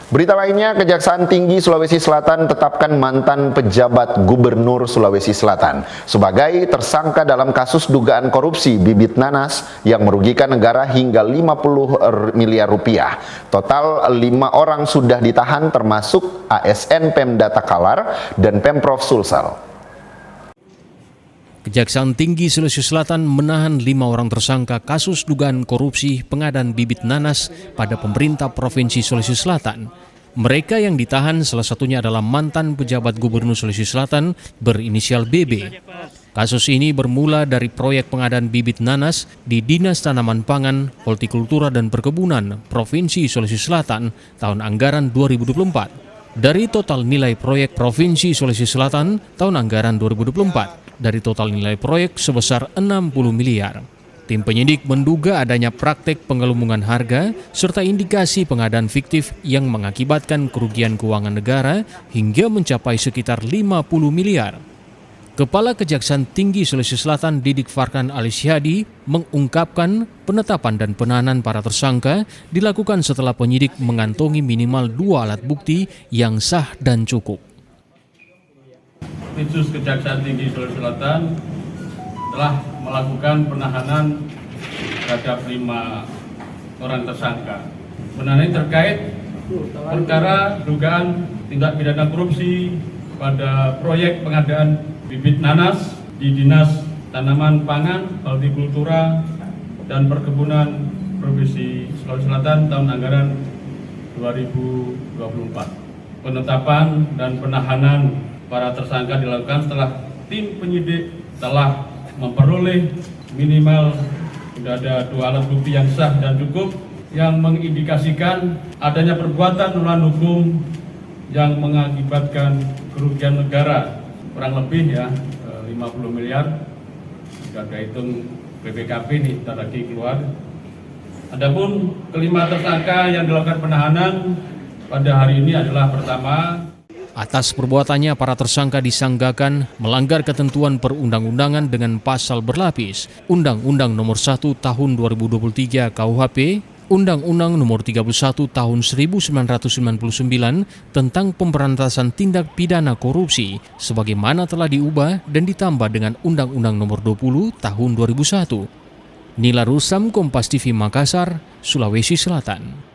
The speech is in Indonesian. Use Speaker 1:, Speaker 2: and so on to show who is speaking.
Speaker 1: Berita lainnya, Kejaksaan Tinggi Sulawesi Selatan tetapkan mantan pejabat Gubernur Sulawesi Selatan sebagai tersangka dalam kasus dugaan korupsi bibit nanas yang merugikan negara hingga 50 miliar rupiah. Total 5 orang sudah ditahan termasuk ASN Pemda Takalar dan Pemprov Sulsel.
Speaker 2: Kejaksaan Tinggi Sulawesi Selatan menahan 5 orang tersangka kasus dugaan korupsi pengadaan bibit nanas pada pemerintah Provinsi Sulawesi Selatan. Mereka yang ditahan salah satunya adalah mantan pejabat Gubernur Sulawesi Selatan berinisial BB. Kasus ini bermula dari proyek pengadaan bibit nanas di Dinas Tanaman Pangan, Hortikultura dan Perkebunan Provinsi Sulawesi Selatan tahun anggaran 2024. Dari total nilai proyek Provinsi Sulawesi Selatan tahun anggaran 2024, dari total nilai proyek sebesar 60 miliar. Tim penyidik menduga adanya praktek penggelembungan harga serta indikasi pengadaan fiktif yang mengakibatkan kerugian keuangan negara hingga mencapai sekitar 50 miliar. Kepala Kejaksaan Tinggi Sulawesi Selatan Didik Farkan Alisyadi mengungkapkan penetapan dan penahanan para tersangka dilakukan setelah penyidik mengantongi minimal 2 alat bukti yang sah dan cukup.
Speaker 3: Khusus Kejaksaan Tinggi Sulawesi Selatan telah melakukan penahanan terhadap 5 orang tersangka. Penahanan terkait perkara dugaan tindak pidana korupsi pada proyek pengadaan bibit nanas di Dinas Tanaman Pangan, Hortikultura dan Perkebunan Provinsi Sulawesi Selatan tahun anggaran 2024. Penetapan dan penahanan para tersangka dilakukan setelah tim penyidik telah memperoleh minimal sudah ada 2 alat bukti yang sah dan cukup yang mengindikasikan adanya perbuatan melawan hukum yang mengakibatkan kerugian negara kurang lebih 50 miliar. Jika hitung BPKP ini tak lagi keluar. Adapun kelima tersangka yang dilakukan penahanan pada hari ini adalah pertama,
Speaker 2: atas perbuatannya, para tersangka disanggakan melanggar ketentuan perundang-undangan dengan pasal berlapis, Undang-Undang Nomor 1 Tahun 2023 KUHP, Undang-Undang Nomor 31 Tahun 1999 tentang pemberantasan tindak pidana korupsi, sebagaimana telah diubah dan ditambah dengan Undang-Undang Nomor 20 Tahun 2001. Nila Rusam, Kompas TV Makassar, Sulawesi Selatan.